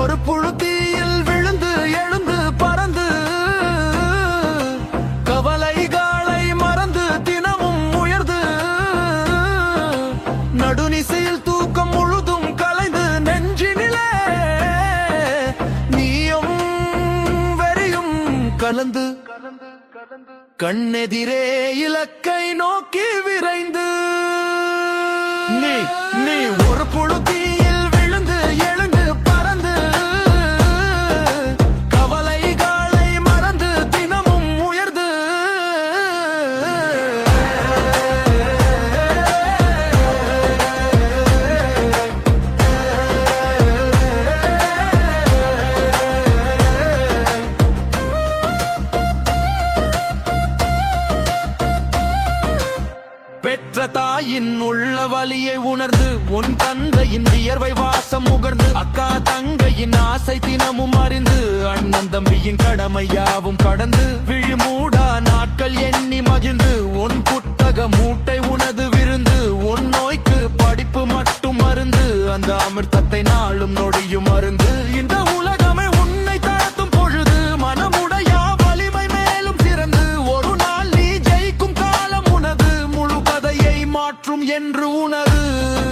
ஒரு புழுதியில் விழுந்து எழுந்து பறந்து கவலைகளை மறந்து தினமும் உயர்ந்து நடுநிசையில் தூக்கம் முழுதும் கலைந்து நெஞ்சினிலே நீயும் வெறியும் கலந்து கண்ணெதிரே இலக்கை நோக்கி விரைந்து நீ ஒரு புழுதியில் விழுந்து எழுந்து பறந்து கவலைகளை மறந்து தினமும் உயர்ந்து பெற்ற தாயின் உள்ள வலியை உணர்ந்து உன் தந்தையின் வியர்வை வாசம் முகர்ந்து அக்கா தங்கையின் ஆசை தினமும் அறிந்து அண்ணன் தம்பியின் கடமையாவும் கடந்து விழிமூடா நாட்கள் எண்ணி மகிழ்ந்து உன் புத்தக மூட்டை உனது விருந்து உன் நோய்க்கு படிப்பு மட்டும் மருந்து அந்த அமிர்தத்தை நாளும் நொடியும் மருந்து இந்த உலகமே உன்னை தாழ்த்தும் பொழுது மனமுடையா வலிமை மேலும் சிறந்து ஒரு நாள் நீ ஜெயிக்கும் காலம் உனது முழு கதையை மாற்றும் என்று உணரு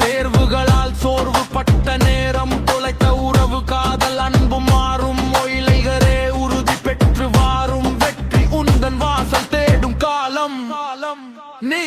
தேர்வுகளால் சோர்வு பட்ட நேரம் தொலைத்த உறவு காதல் அன்பு மாறும் ஒயிலைகரே உறுதி பெற்று வாரும் வெற்றி உந்தன் வாசல் தேடும் காலம் நீ